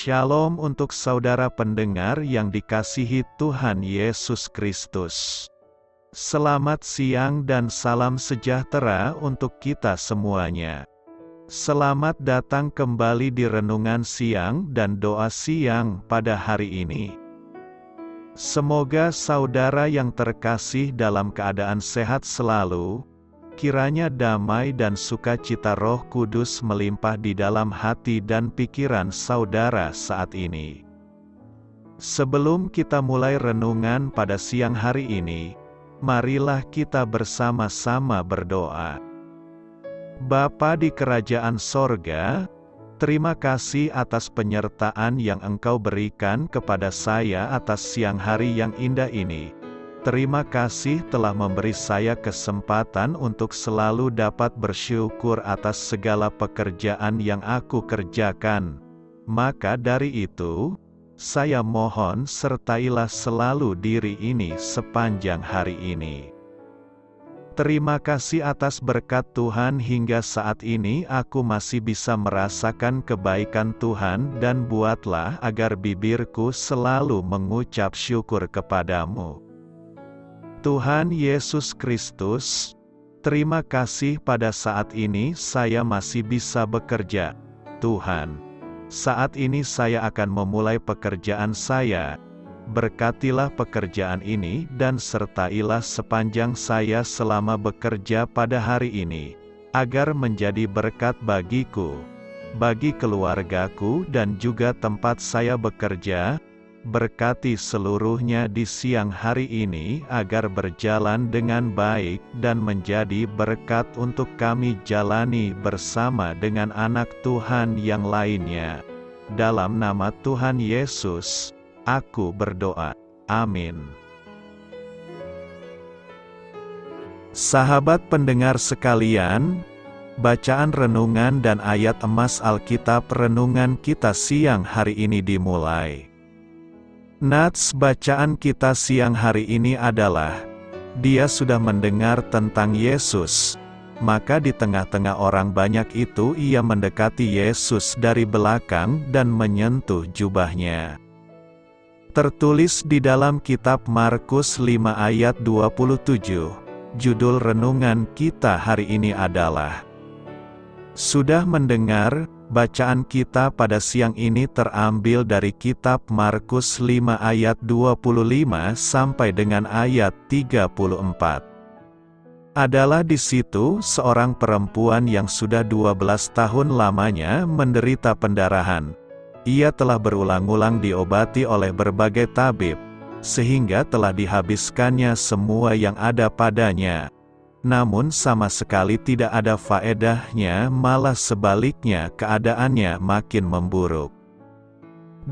Shalom untuk saudara pendengar yang dikasihi Tuhan Yesus Kristus. Selamat siang dan salam sejahtera untuk kita semuanya. Selamat datang kembali di renungan siang dan doa siang pada hari ini. Semoga saudara yang terkasih dalam keadaan sehat selalu. Kiranya damai dan sukacita Roh Kudus melimpah di dalam hati dan pikiran saudara saat ini. Sebelum kita mulai renungan pada siang hari ini, marilah kita bersama-sama berdoa. Bapa di kerajaan sorga, terima kasih atas penyertaan yang Engkau berikan kepada saya atas siang hari yang indah ini. Terima kasih telah memberi saya kesempatan untuk selalu dapat bersyukur atas segala pekerjaan yang aku kerjakan. Maka dari itu, saya mohon sertailah selalu diri ini sepanjang hari ini. Terima kasih atas berkat Tuhan hingga saat ini aku masih bisa merasakan kebaikan Tuhan dan buatlah agar bibirku selalu mengucap syukur kepadamu. Tuhan Yesus Kristus, terima kasih pada saat ini saya masih bisa bekerja. Tuhan, saat ini saya akan memulai pekerjaan saya. Berkatilah pekerjaan ini dan sertailah sepanjang saya selama bekerja pada hari ini, agar menjadi berkat bagiku, bagi keluargaku dan juga tempat saya bekerja. Berkati seluruhnya di siang hari ini agar berjalan dengan baik dan menjadi berkat untuk kami jalani bersama dengan anak Tuhan yang lainnya. Dalam nama Tuhan Yesus, aku berdoa. Amin. Sahabat pendengar sekalian, bacaan renungan dan ayat emas Alkitab renungan kita siang hari ini dimulai. Nats bacaan kita siang hari ini adalah, dia sudah mendengar tentang Yesus, maka di tengah-tengah orang banyak itu ia mendekati Yesus dari belakang dan menyentuh jubahnya. Tertulis di dalam kitab Markus 5 ayat 27, judul renungan kita hari ini adalah, sudah mendengar. Bacaan kita pada siang ini terambil dari kitab Markus 5 ayat 25 sampai dengan ayat 34. Adalah di situ seorang perempuan yang sudah 12 tahun lamanya menderita pendarahan. Ia telah berulang-ulang diobati oleh berbagai tabib, sehingga telah dihabiskannya semua yang ada padanya. Namun sama sekali tidak ada faedahnya, malah sebaliknya keadaannya makin memburuk.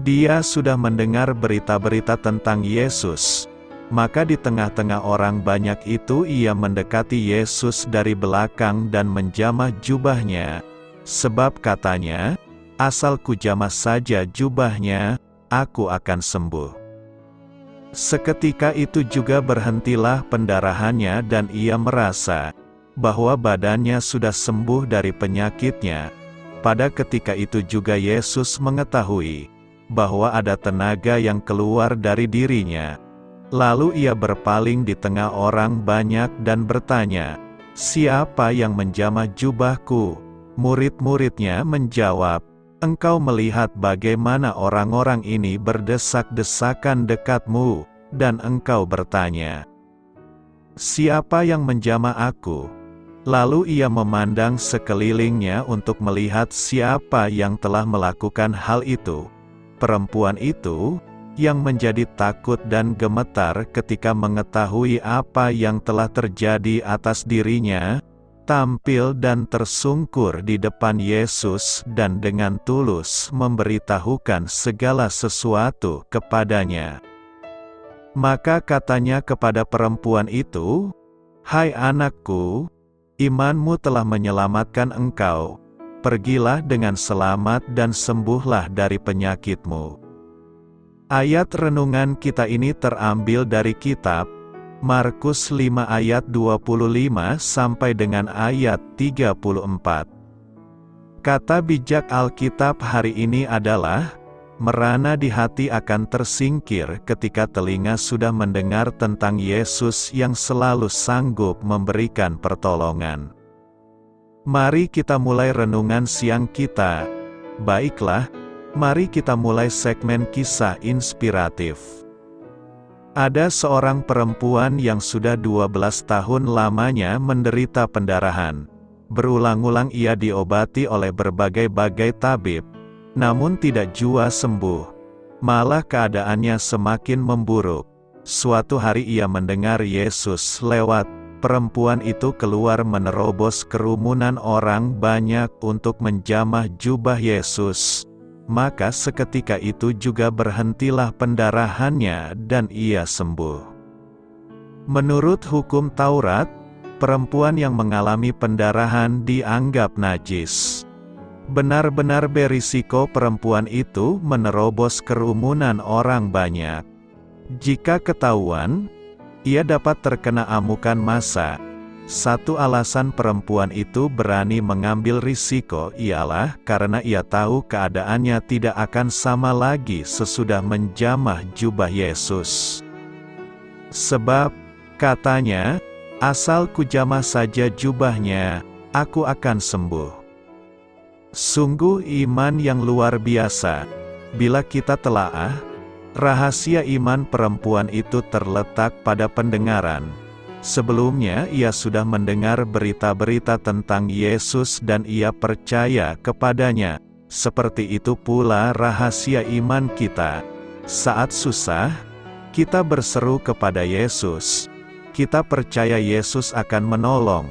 Dia sudah mendengar berita-berita tentang Yesus, maka di tengah-tengah orang banyak itu ia mendekati Yesus dari belakang dan menjamah jubahnya, sebab katanya, asal kujamah saja jubahnya, aku akan sembuh. Seketika itu juga berhentilah pendarahannya dan ia merasa bahwa badannya sudah sembuh dari penyakitnya. Pada ketika itu juga Yesus mengetahui bahwa ada tenaga yang keluar dari dirinya. Lalu ia berpaling di tengah orang banyak dan bertanya, "Siapa yang menjamah jubahku?" Murid-muridnya menjawab, "Engkau melihat bagaimana orang-orang ini berdesak-desakan dekatmu, dan engkau bertanya, 'Siapa yang menjamah aku?'" Lalu ia memandang sekelilingnya untuk melihat siapa yang telah melakukan hal itu. Perempuan itu, yang menjadi takut dan gemetar ketika mengetahui apa yang telah terjadi atas dirinya, tampil dan tersungkur di depan Yesus dan dengan tulus memberitahukan segala sesuatu kepadanya. Maka katanya kepada perempuan itu, "Hai anakku, imanmu telah menyelamatkan engkau. Pergilah dengan selamat dan sembuhlah dari penyakitmu." Ayat renungan kita ini terambil dari kitab Markus 5 ayat 25 sampai dengan ayat 34. Kata bijak Alkitab hari ini adalah, merana di hati akan tersingkir ketika telinga sudah mendengar tentang Yesus yang selalu sanggup memberikan pertolongan. Mari kita mulai renungan siang kita. Baiklah, mari kita mulai segmen kisah inspiratif. Ada seorang perempuan yang sudah 12 tahun lamanya menderita pendarahan. Berulang-ulang ia diobati oleh berbagai-bagai tabib, namun tidak jua sembuh. Malah keadaannya semakin memburuk. Suatu hari ia mendengar Yesus lewat. Perempuan itu keluar menerobos kerumunan orang banyak untuk menjamah jubah Yesus. Maka seketika itu juga berhentilah pendarahannya dan ia sembuh. Menurut hukum Taurat, perempuan yang mengalami pendarahan dianggap najis. Benar-benar berisiko perempuan itu menerobos kerumunan orang banyak. Jika ketahuan, ia dapat terkena amukan massa. Satu alasan perempuan itu berani mengambil risiko ialah karena ia tahu keadaannya tidak akan sama lagi sesudah menjamah jubah Yesus. Sebab, katanya, asal kujamah saja jubahnya, aku akan sembuh. Sungguh iman yang luar biasa. Bila kita telaah, rahasia iman perempuan itu terletak pada pendengaran. Sebelumnya ia sudah mendengar berita-berita tentang Yesus dan ia percaya kepadanya. Seperti itu pula rahasia iman kita. Saat susah, kita berseru kepada Yesus. Kita percaya Yesus akan menolong.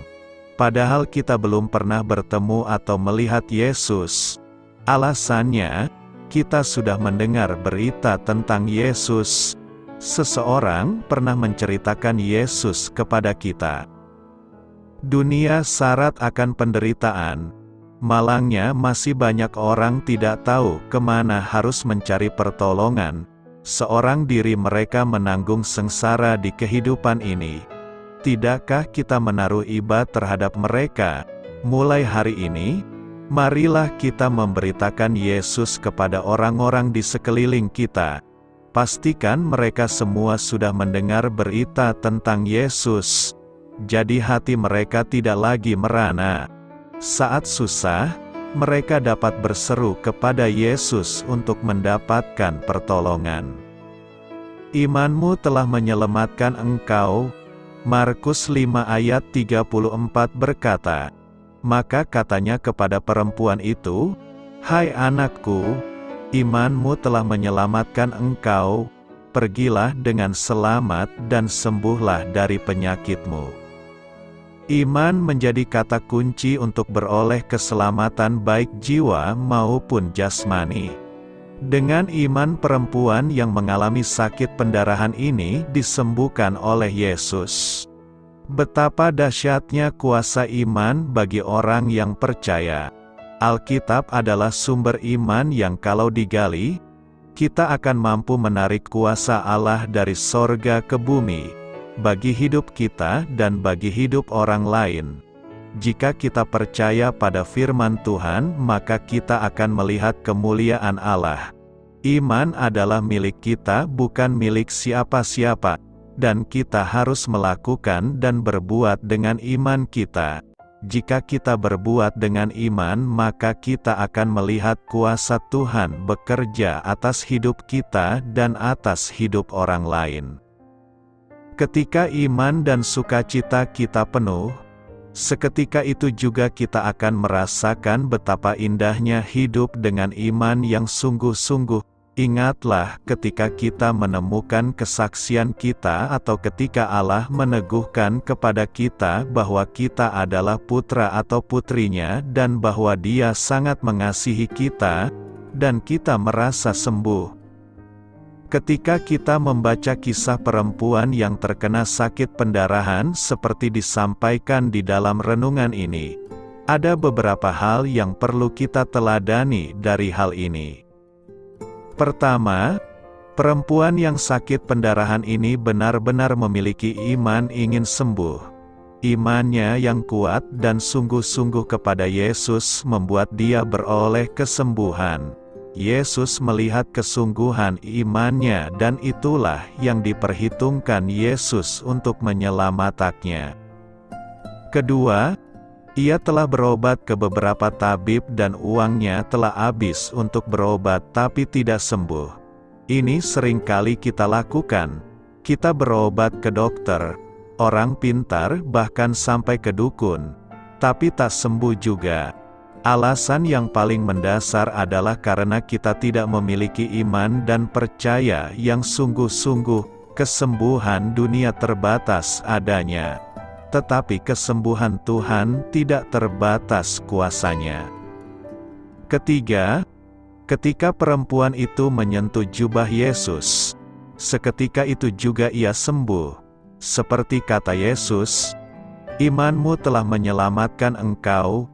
Padahal kita belum pernah bertemu atau melihat Yesus. Alasannya, kita sudah mendengar berita tentang Yesus. Seseorang pernah menceritakan Yesus kepada kita. Dunia syarat akan penderitaan. Malangnya masih banyak orang tidak tahu kemana harus mencari pertolongan. Seorang diri mereka menanggung sengsara di kehidupan ini. Tidakkah kita menaruh iba terhadap mereka? Mulai hari ini, marilah kita memberitakan Yesus kepada orang-orang di sekeliling kita. Pastikan mereka semua sudah mendengar berita tentang Yesus. Jadi hati mereka tidak lagi merana. Saat susah, mereka dapat berseru kepada Yesus untuk mendapatkan pertolongan. Imanmu telah menyelamatkan engkau. Markus 5 ayat 34 berkata, maka katanya kepada perempuan itu, hai anakku, imanmu telah menyelamatkan engkau, pergilah dengan selamat dan sembuhlah dari penyakitmu. Iman menjadi kata kunci untuk beroleh keselamatan baik jiwa maupun jasmani. Dengan iman perempuan yang mengalami sakit pendarahan ini disembuhkan oleh Yesus. Betapa dahsyatnya kuasa iman bagi orang yang percaya. Alkitab adalah sumber iman yang kalau digali, kita akan mampu menarik kuasa Allah dari sorga ke bumi, bagi hidup kita dan bagi hidup orang lain. Jika kita percaya pada firman Tuhan, maka kita akan melihat kemuliaan Allah. Iman adalah milik kita, bukan milik siapa-siapa, dan kita harus melakukan dan berbuat dengan iman kita. Jika kita berbuat dengan iman, maka kita akan melihat kuasa Tuhan bekerja atas hidup kita dan atas hidup orang lain. Ketika iman dan sukacita kita penuh, seketika itu juga kita akan merasakan betapa indahnya hidup dengan iman yang sungguh-sungguh. Ingatlah ketika kita menemukan kesaksian kita atau ketika Allah meneguhkan kepada kita bahwa kita adalah putra atau putrinya dan bahwa Dia sangat mengasihi kita, dan kita merasa sembuh. Ketika kita membaca kisah perempuan yang terkena sakit pendarahan seperti disampaikan di dalam renungan ini, ada beberapa hal yang perlu kita teladani dari hal ini. Pertama, perempuan yang sakit pendarahan ini benar-benar memiliki iman ingin sembuh. Imannya yang kuat dan sungguh-sungguh kepada Yesus membuat dia beroleh kesembuhan. Yesus melihat kesungguhan imannya dan itulah yang diperhitungkan Yesus untuk menyelamatkannya. Kedua, ia telah berobat ke beberapa tabib dan uangnya telah habis untuk berobat tapi tidak sembuh. Ini seringkali kita lakukan. Kita berobat ke dokter, orang pintar bahkan sampai ke dukun, tapi tak sembuh juga. Alasan yang paling mendasar adalah karena kita tidak memiliki iman dan percaya yang sungguh-sungguh. Kesembuhan dunia terbatas adanya, tetapi kesembuhan Tuhan tidak terbatas kuasanya. Ketiga, ketika perempuan itu menyentuh jubah Yesus, seketika itu juga ia sembuh. Seperti kata Yesus, "Imanmu telah menyelamatkan engkau."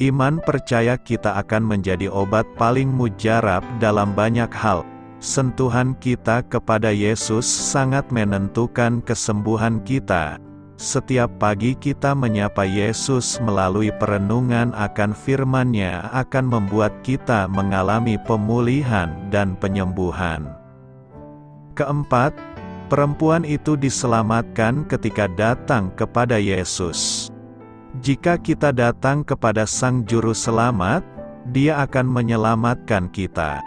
Iman percaya kita akan menjadi obat paling mujarab dalam banyak hal. Sentuhan kita kepada Yesus sangat menentukan kesembuhan kita. Setiap pagi kita menyapa Yesus melalui perenungan akan firman-Nya akan membuat kita mengalami pemulihan dan penyembuhan. Keempat, perempuan itu diselamatkan ketika datang kepada Yesus. Jika kita datang kepada Sang Juru Selamat, Dia akan menyelamatkan kita.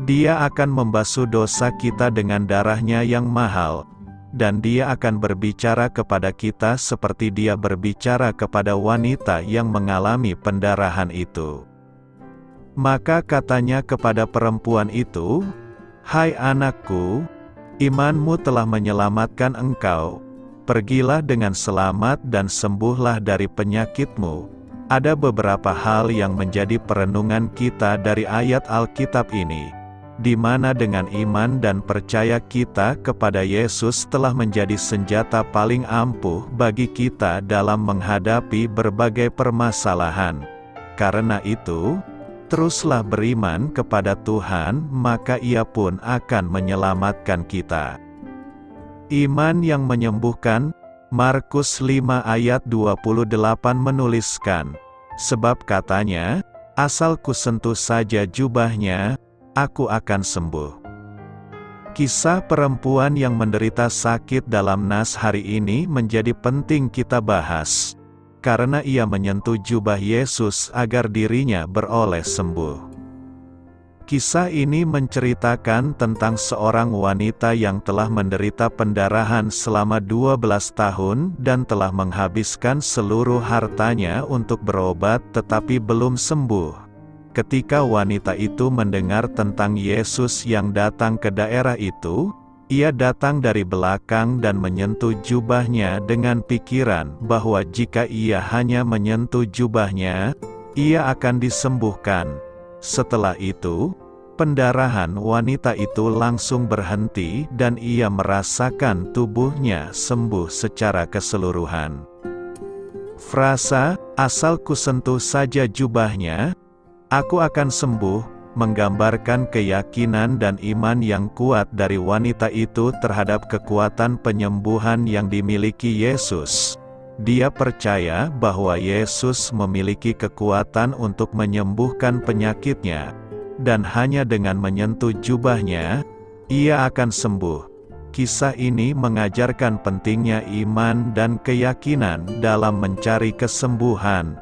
Dia akan membasuh dosa kita dengan darah-Nya yang mahal, dan Dia akan berbicara kepada kita seperti Dia berbicara kepada wanita yang mengalami pendarahan itu. Maka katanya kepada perempuan itu, "Hai anakku, imanmu telah menyelamatkan engkau. Pergilah dengan selamat dan sembuhlah dari penyakitmu." Ada beberapa hal yang menjadi perenungan kita dari ayat Alkitab ini, di mana dengan iman dan percaya kita kepada Yesus telah menjadi senjata paling ampuh bagi kita dalam menghadapi berbagai permasalahan. Karena itu, teruslah beriman kepada Tuhan, maka Ia pun akan menyelamatkan kita. Iman yang menyembuhkan. Markus 5 ayat 28 menuliskan, "Sebab katanya, asal kusentuh saja jubahnya, aku akan sembuh." Kisah perempuan yang menderita sakit dalam nas hari ini menjadi penting kita bahas, karena ia menyentuh jubah Yesus agar dirinya beroleh sembuh. Kisah ini menceritakan tentang seorang wanita yang telah menderita pendarahan selama 12 tahun dan telah menghabiskan seluruh hartanya untuk berobat tetapi belum sembuh. Ketika wanita itu mendengar tentang Yesus yang datang ke daerah itu, ia datang dari belakang dan menyentuh jubahnya dengan pikiran bahwa jika ia hanya menyentuh jubahnya, ia akan disembuhkan. Setelah itu, pendarahan wanita itu langsung berhenti dan ia merasakan tubuhnya sembuh secara keseluruhan. Frasa, "Asal kusentuh saja jubahnya, aku akan sembuh," menggambarkan keyakinan dan iman yang kuat dari wanita itu terhadap kekuatan penyembuhan yang dimiliki Yesus. Dia percaya bahwa Yesus memiliki kekuatan untuk menyembuhkan penyakitnya, dan hanya dengan menyentuh jubahnya, ia akan sembuh. Kisah ini mengajarkan pentingnya iman dan keyakinan dalam mencari kesembuhan,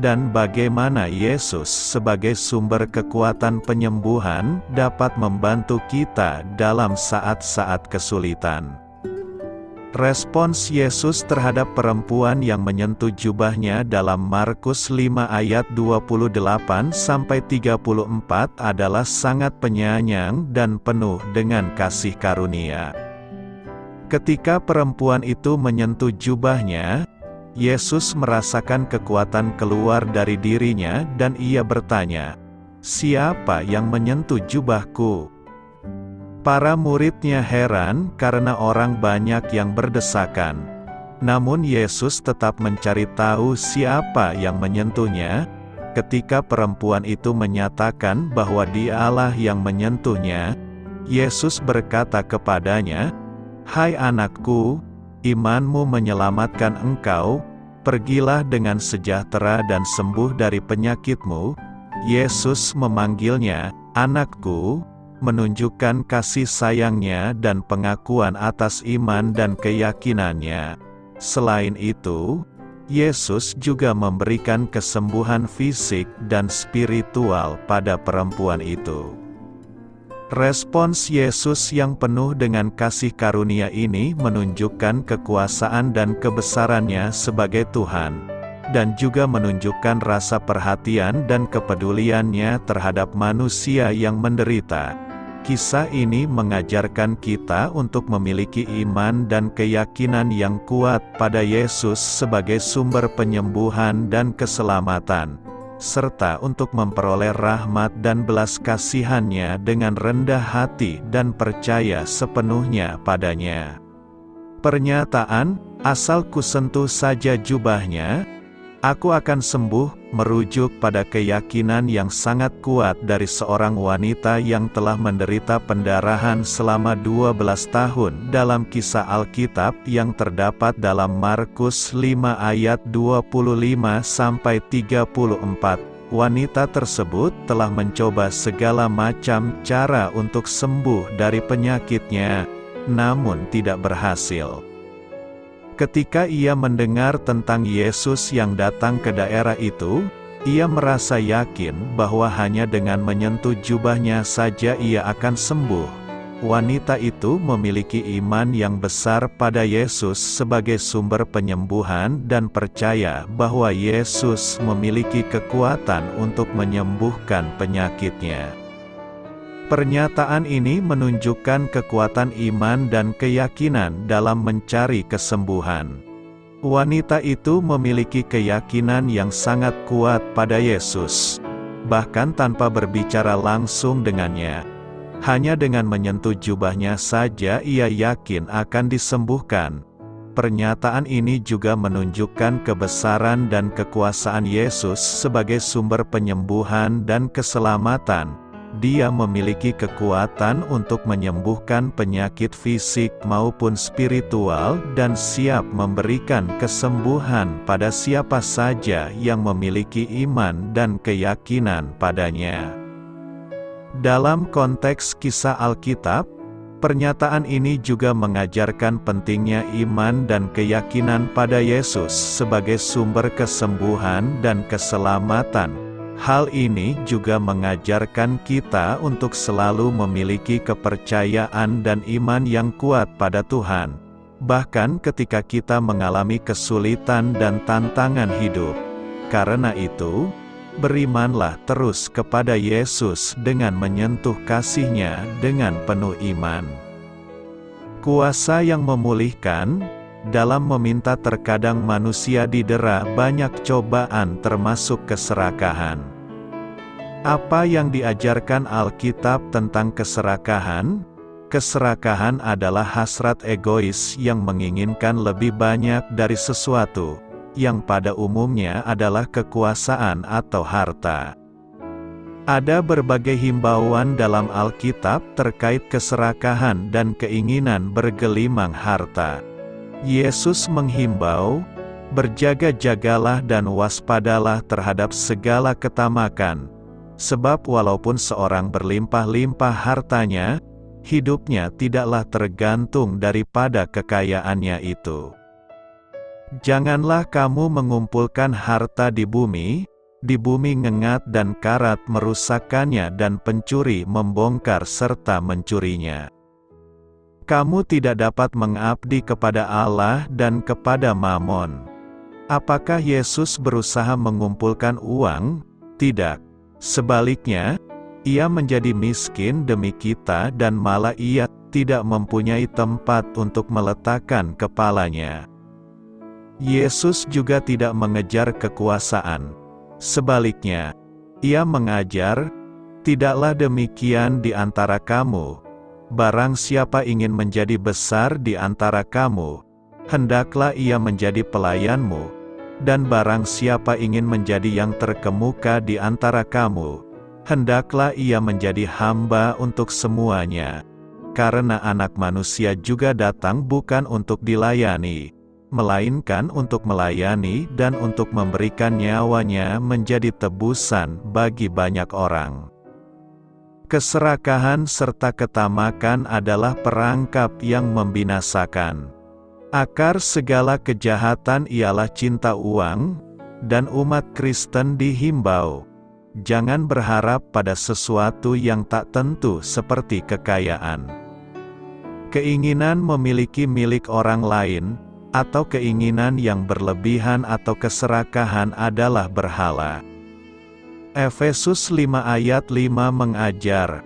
dan bagaimana Yesus sebagai sumber kekuatan penyembuhan dapat membantu kita dalam saat-saat kesulitan. Respons Yesus terhadap perempuan yang menyentuh jubahnya dalam Markus 5 ayat 28-34 adalah sangat penyayang dan penuh dengan kasih karunia. Ketika perempuan itu menyentuh jubahnya, Yesus merasakan kekuatan keluar dari dirinya dan ia bertanya, "Siapa yang menyentuh jubahku?" Para murid-Nya heran karena orang banyak yang berdesakan. Namun Yesus tetap mencari tahu siapa yang menyentuhnya. Ketika perempuan itu menyatakan bahwa Dialah yang menyentuhnya, Yesus berkata kepadanya, "Hai anakku, imanmu menyelamatkan engkau, pergilah dengan sejahtera dan sembuh dari penyakitmu." Yesus memanggilnya, Anakku, menunjukkan kasih sayangnya dan pengakuan atas iman dan keyakinannya. Selain itu, Yesus juga memberikan kesembuhan fisik dan spiritual pada perempuan itu. Respons Yesus yang penuh dengan kasih karunia ini menunjukkan kekuasaan dan kebesarannya sebagai Tuhan, dan juga menunjukkan rasa perhatian dan kepeduliannya terhadap manusia yang menderita. Kisah ini mengajarkan kita untuk memiliki iman dan keyakinan yang kuat pada Yesus sebagai sumber penyembuhan dan keselamatan, serta untuk memperoleh rahmat dan belas kasihan-Nya dengan rendah hati dan percaya sepenuhnya padanya. Pernyataan, "Asal kusentuh saja jubahnya, aku akan sembuh," merujuk pada keyakinan yang sangat kuat dari seorang wanita yang telah menderita pendarahan selama 12 tahun dalam kisah Alkitab yang terdapat dalam Markus 5 ayat 25-34. Wanita tersebut telah mencoba segala macam cara untuk sembuh dari penyakitnya, namun tidak berhasil. Ketika ia mendengar tentang Yesus yang datang ke daerah itu, ia merasa yakin bahwa hanya dengan menyentuh jubahnya saja ia akan sembuh. Wanita itu memiliki iman yang besar pada Yesus sebagai sumber penyembuhan dan percaya bahwa Yesus memiliki kekuatan untuk menyembuhkan penyakitnya. Pernyataan ini menunjukkan kekuatan iman dan keyakinan dalam mencari kesembuhan. Wanita itu memiliki keyakinan yang sangat kuat pada Yesus, bahkan tanpa berbicara langsung dengannya. Hanya dengan menyentuh jubahnya saja ia yakin akan disembuhkan. Pernyataan ini juga menunjukkan kebesaran dan kekuasaan Yesus sebagai sumber penyembuhan dan keselamatan. Dia memiliki kekuatan untuk menyembuhkan penyakit fisik maupun spiritual dan siap memberikan kesembuhan pada siapa saja yang memiliki iman dan keyakinan padanya. Dalam konteks kisah Alkitab, pernyataan ini juga mengajarkan pentingnya iman dan keyakinan pada Yesus sebagai sumber kesembuhan dan keselamatan. Hal ini juga mengajarkan kita untuk selalu memiliki kepercayaan dan iman yang kuat pada Tuhan, bahkan ketika kita mengalami kesulitan dan tantangan hidup. Karena itu, berimanlah terus kepada Yesus dengan menyentuh kasih-Nya dengan penuh iman. Kuasa yang memulihkan. Dalam meminta terkadang manusia didera banyak cobaan termasuk keserakahan. Apa yang diajarkan Alkitab tentang keserakahan? Keserakahan adalah hasrat egois yang menginginkan lebih banyak dari sesuatu, yang pada umumnya adalah kekuasaan atau harta. Ada berbagai himbauan dalam Alkitab terkait keserakahan dan keinginan bergelimang harta. Yesus menghimbau, "Berjaga-jagalah dan waspadalah terhadap segala ketamakan, sebab walaupun seorang berlimpah-limpah hartanya, hidupnya tidaklah tergantung daripada kekayaannya itu." Janganlah kamu mengumpulkan harta di bumi ngengat dan karat merusakkannya dan pencuri membongkar serta mencurinya. Kamu tidak dapat mengabdi kepada Allah dan kepada Mamon. Apakah Yesus berusaha mengumpulkan uang? Tidak. Sebaliknya, Ia menjadi miskin demi kita dan malah Ia tidak mempunyai tempat untuk meletakkan kepalanya. Yesus juga tidak mengejar kekuasaan. Sebaliknya, Ia mengajar, "Tidaklah demikian di antara kamu. Barang siapa ingin menjadi besar di antara kamu, hendaklah ia menjadi pelayanmu, dan barang siapa ingin menjadi yang terkemuka di antara kamu, hendaklah ia menjadi hamba untuk semuanya. Karena Anak Manusia juga datang bukan untuk dilayani, melainkan untuk melayani dan untuk memberikan nyawanya menjadi tebusan bagi banyak orang." Keserakahan serta ketamakan adalah perangkap yang membinasakan. Akar segala kejahatan ialah cinta uang, dan umat Kristen dihimbau, jangan berharap pada sesuatu yang tak tentu seperti kekayaan. Keinginan memiliki milik orang lain, atau keinginan yang berlebihan atau keserakahan adalah berhala. Efesus 5 ayat 5 mengajar,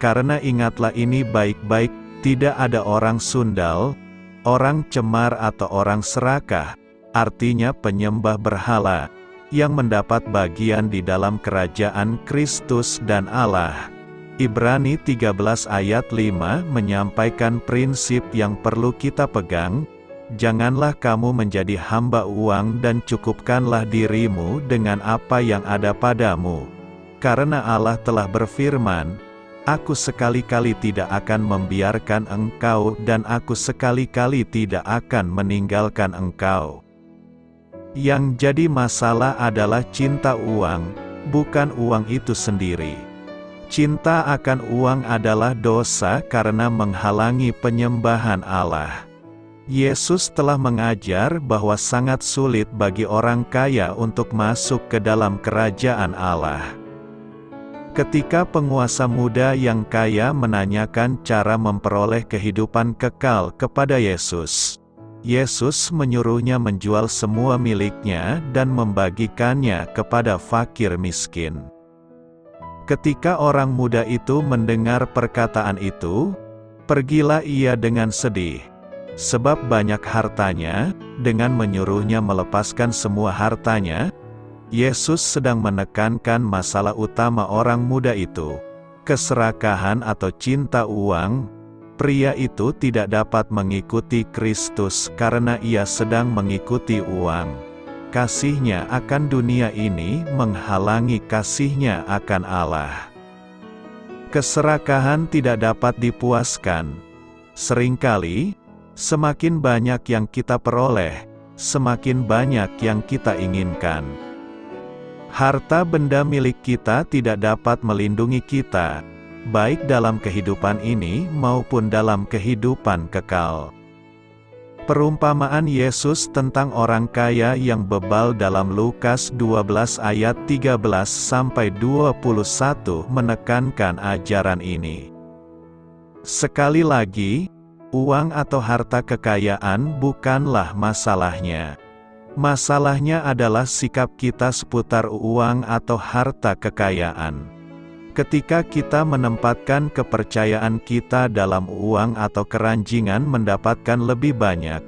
karena ingatlah ini baik-baik, tidak ada orang sundal, orang cemar atau orang serakah, artinya penyembah berhala, yang mendapat bagian di dalam kerajaan Kristus dan Allah. Ibrani 13 ayat 5 menyampaikan prinsip yang perlu kita pegang, janganlah kamu menjadi hamba uang dan cukupkanlah dirimu dengan apa yang ada padamu. Karena Allah telah berfirman, Aku sekali-kali tidak akan membiarkan engkau dan aku sekali-kali tidak akan meninggalkan engkau. Yang jadi masalah adalah cinta uang, bukan uang itu sendiri. Cinta akan uang adalah dosa karena menghalangi penyembahan Allah. Yesus telah mengajar bahwa sangat sulit bagi orang kaya untuk masuk ke dalam kerajaan Allah. Ketika penguasa muda yang kaya menanyakan cara memperoleh kehidupan kekal kepada Yesus, Yesus menyuruhnya menjual semua miliknya dan membagikannya kepada fakir miskin. Ketika orang muda itu mendengar perkataan itu, pergilah ia dengan sedih, sebab banyak hartanya. Dengan menyuruhnya melepaskan semua hartanya, Yesus sedang menekankan masalah utama orang muda itu, keserakahan atau cinta uang. Pria itu tidak dapat mengikuti Kristus karena ia sedang mengikuti uang. Kasihnya akan dunia ini menghalangi kasihnya akan Allah. Keserakahan tidak dapat dipuaskan. Seringkali, semakin banyak yang kita peroleh, semakin banyak yang kita inginkan. Harta benda milik kita tidak dapat melindungi kita, baik dalam kehidupan ini maupun dalam kehidupan kekal. Perumpamaan Yesus tentang orang kaya yang bebal dalam Lukas 12 ayat 13-21 menekankan ajaran ini. Sekali lagi, uang atau harta kekayaan bukanlah masalahnya. Masalahnya adalah sikap kita seputar uang atau harta kekayaan. Ketika kita menempatkan kepercayaan kita dalam uang atau keranjingan mendapatkan lebih banyak,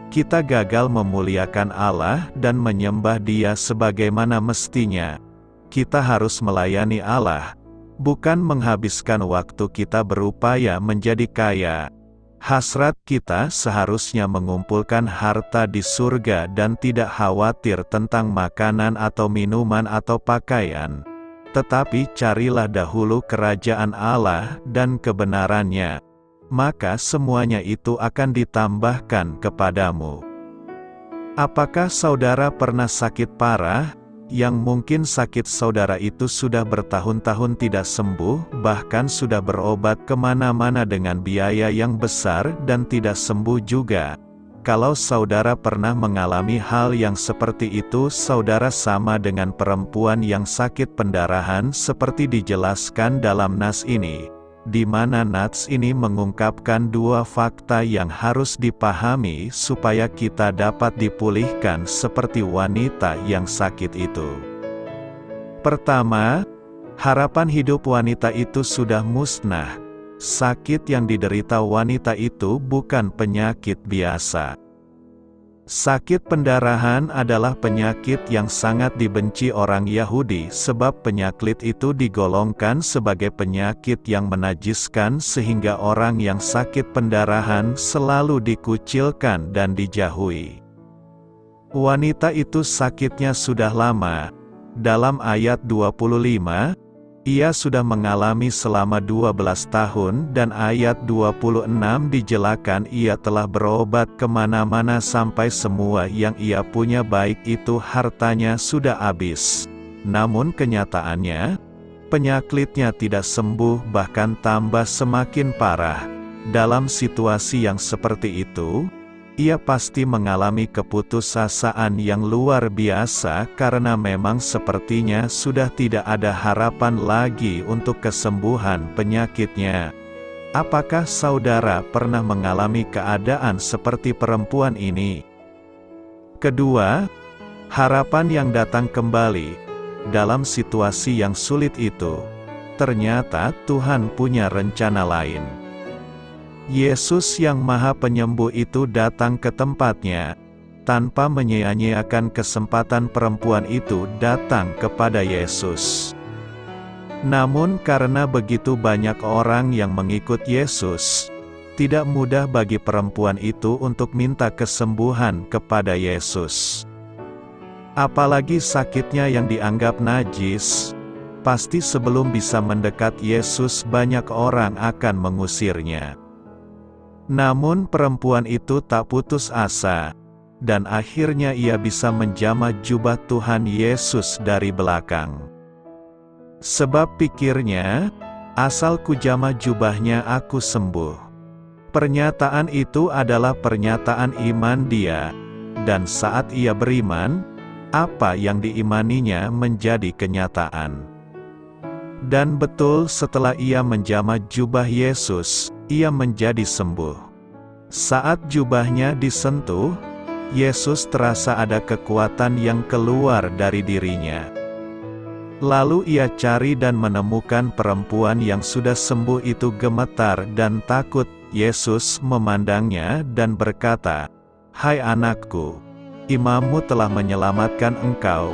kita gagal memuliakan Allah dan menyembah Dia sebagaimana mestinya. Kita harus melayani Allah, bukan menghabiskan waktu kita berupaya menjadi kaya. Hasrat kita seharusnya mengumpulkan harta di surga dan tidak khawatir tentang makanan atau minuman atau pakaian. Tetapi carilah dahulu kerajaan Allah dan kebenarannya, maka semuanya itu akan ditambahkan kepadamu. Apakah saudara pernah sakit parah, yang mungkin sakit saudara itu sudah bertahun-tahun tidak sembuh, bahkan sudah berobat kemana-mana dengan biaya yang besar dan tidak sembuh juga? Kalau saudara pernah mengalami hal yang seperti itu, saudara sama dengan perempuan yang sakit pendarahan seperti dijelaskan dalam nas ini, di mana nas ini mengungkapkan dua fakta yang harus dipahami supaya kita dapat dipulihkan seperti wanita yang sakit itu. Pertama, harapan hidup wanita itu sudah musnah. Sakit yang diderita wanita itu bukan penyakit biasa. Sakit pendarahan adalah penyakit yang sangat dibenci orang Yahudi sebab penyakit itu digolongkan sebagai penyakit yang menajiskan sehingga orang yang sakit pendarahan selalu dikucilkan dan dijauhi. Wanita itu sakitnya sudah lama. Dalam ayat 25, ia sudah mengalami selama 12 tahun dan ayat 26 dijelaskan ia telah berobat kemana-mana sampai semua yang ia punya baik itu hartanya sudah habis. Namun kenyataannya, Penyakitnya tidak sembuh, bahkan tambah semakin parah. Dalam situasi yang seperti itu, ia pasti mengalami keputusasaan yang luar biasa karena memang sepertinya sudah tidak ada harapan lagi untuk kesembuhan penyakitnya. Apakah saudara pernah mengalami keadaan seperti perempuan ini? Kedua, harapan yang datang kembali. Dalam situasi yang sulit itu, ternyata Tuhan punya rencana lain. Yesus yang Maha Penyembuh itu datang ke tempatnya, tanpa menyia-nyiakan kesempatan perempuan itu datang kepada Yesus. Namun karena begitu banyak orang yang mengikut Yesus, tidak mudah bagi perempuan itu untuk minta kesembuhan kepada Yesus. Apalagi sakitnya yang dianggap najis, pasti sebelum bisa mendekat Yesus banyak orang akan mengusirnya. Namun perempuan itu tak putus asa, dan akhirnya ia bisa menjamah jubah Tuhan Yesus dari belakang. Sebab pikirnya, asal kujamah jubahnya aku sembuh. Pernyataan itu adalah pernyataan iman dia, dan saat ia beriman, apa yang diimaninya menjadi kenyataan. Dan betul setelah ia menjamah jubah Yesus, ia menjadi sembuh. Saat jubahnya disentuh, Yesus terasa ada kekuatan yang keluar dari dirinya. Lalu ia cari dan menemukan perempuan yang sudah sembuh itu gemetar dan takut. Yesus memandangnya dan berkata, "Hai anakku, imammu telah menyelamatkan engkau.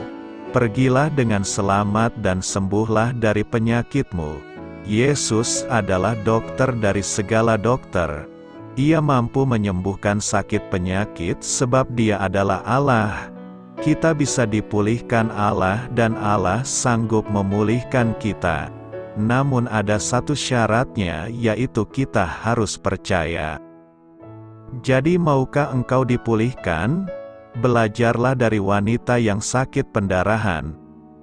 Pergilah dengan selamat dan sembuhlah dari penyakitmu." Yesus adalah dokter dari segala dokter. Ia mampu menyembuhkan sakit penyakit sebab Dia adalah Allah. Kita bisa dipulihkan Allah dan Allah sanggup memulihkan kita. Namun ada satu syaratnya, yaitu kita harus percaya. Jadi maukah engkau dipulihkan? Belajarlah dari wanita yang sakit pendarahan.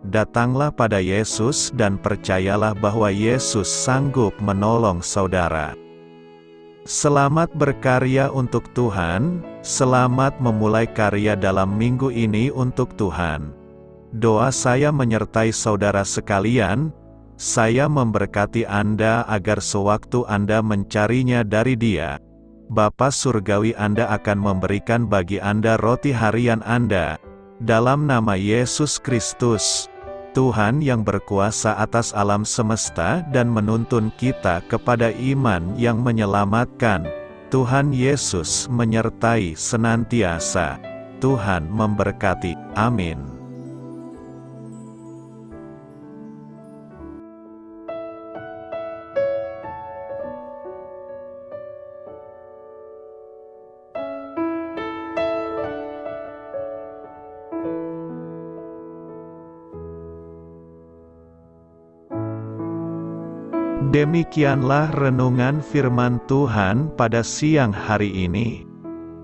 Datanglah pada Yesus dan percayalah bahwa Yesus sanggup menolong saudara. Selamat berkarya untuk Tuhan, selamat memulai karya dalam minggu ini untuk Tuhan. Doa saya menyertai saudara sekalian. Saya memberkati Anda agar sewaktu Anda mencarinya dari Dia, Bapa Surgawi Anda akan memberikan bagi Anda roti harian Anda. Dalam nama Yesus Kristus, Tuhan yang berkuasa atas alam semesta dan menuntun kita kepada iman yang menyelamatkan, Tuhan Yesus menyertai senantiasa. Tuhan memberkati. Amin. Demikianlah renungan firman Tuhan pada siang hari ini.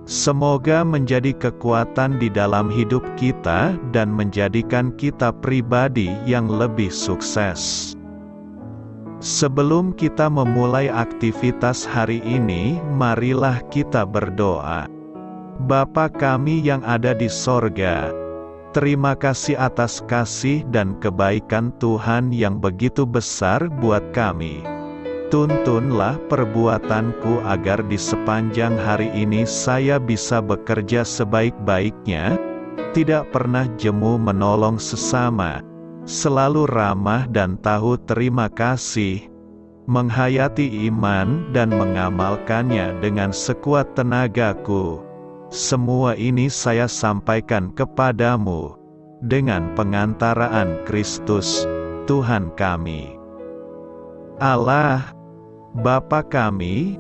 Semoga menjadi kekuatan di dalam hidup kita dan menjadikan kita pribadi yang lebih sukses. Sebelum kita memulai aktivitas hari ini, marilah kita berdoa. Bapa kami yang ada di sorga, terima kasih atas kasih dan kebaikan Tuhan yang begitu besar buat kami. Tuntunlah perbuatanku agar di sepanjang hari ini saya bisa bekerja sebaik-baiknya, tidak pernah jemu menolong sesama, selalu ramah dan tahu terima kasih, menghayati iman dan mengamalkannya dengan sekuat tenagaku. Semua ini saya sampaikan kepadamu, dengan pengantaraan Kristus, Tuhan kami. Allah, Bapa kami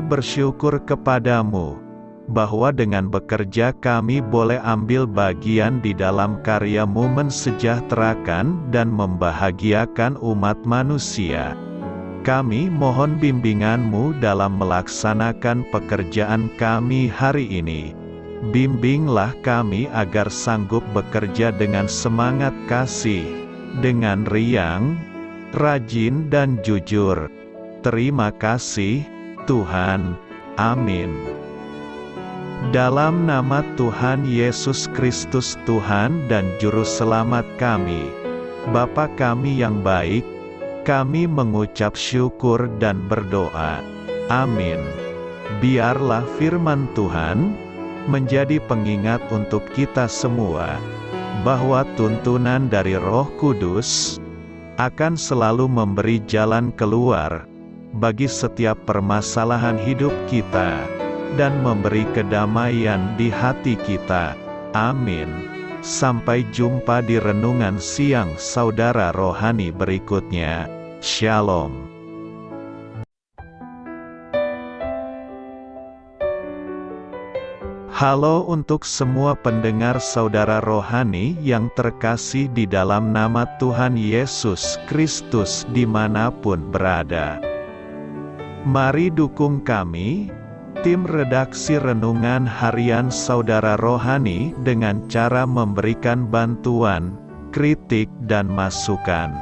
bersyukur kepadamu, bahwa dengan bekerja kami boleh ambil bagian di dalam karya-Mu mensejahterakan dan membahagiakan umat manusia. Kami mohon bimbingan-Mu dalam melaksanakan pekerjaan kami hari ini. Bimbinglah kami agar sanggup bekerja dengan semangat kasih, dengan riang, rajin dan jujur. Terima kasih, Tuhan. Amin. Dalam nama Tuhan Yesus Kristus Tuhan dan Juru Selamat kami, Bapa kami yang baik, kami mengucap syukur dan berdoa. Amin. Biarlah firman Tuhan menjadi pengingat untuk kita semua, bahwa tuntunan dari Roh Kudus akan selalu memberi jalan keluar bagi setiap permasalahan hidup kita, dan memberi kedamaian di hati kita. Amin. Sampai jumpa di renungan siang saudara rohani berikutnya. Shalom. Halo untuk semua pendengar saudara rohani yang terkasih di dalam nama Tuhan Yesus Kristus dimanapun berada. Mari dukung kami, tim redaksi Renungan Harian Saudara Rohani, dengan cara memberikan bantuan, kritik dan masukan.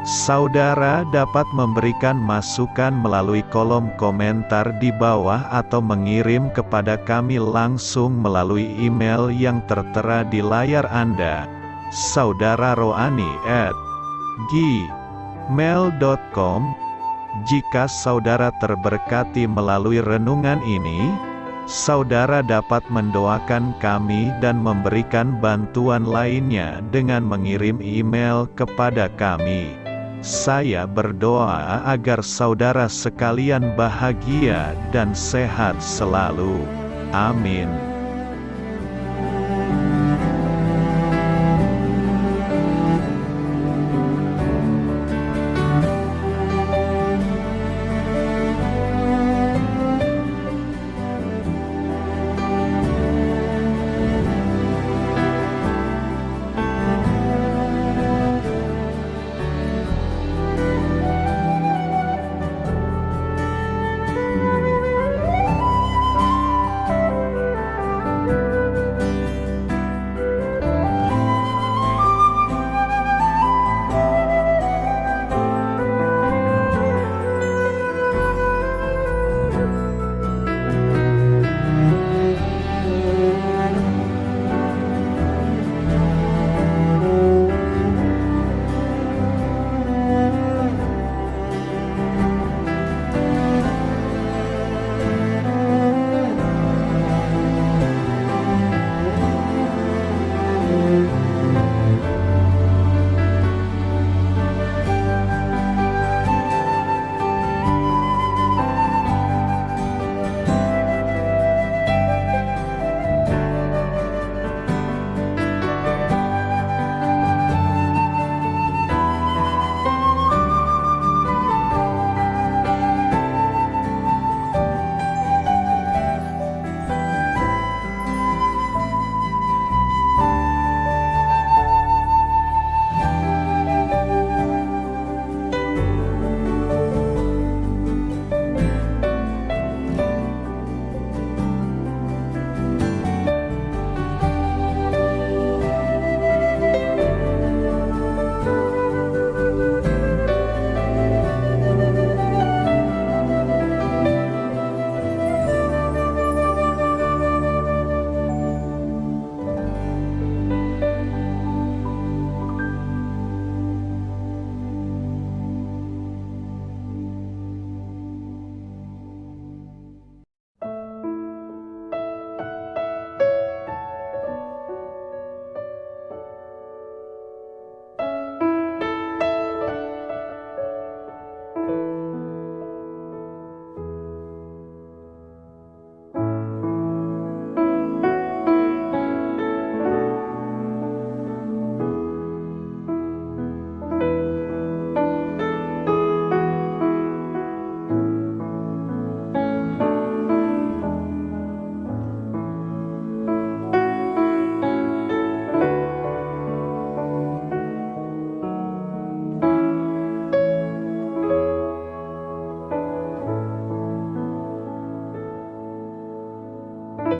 Saudara dapat memberikan masukan melalui kolom komentar di bawah atau mengirim kepada kami langsung melalui email yang tertera di layar Anda, saudararohani@gmail.com. Jika saudara terberkati melalui renungan ini, saudara dapat mendoakan kami dan memberikan bantuan lainnya dengan mengirim email kepada kami. Saya berdoa agar saudara sekalian bahagia dan sehat selalu. Amin.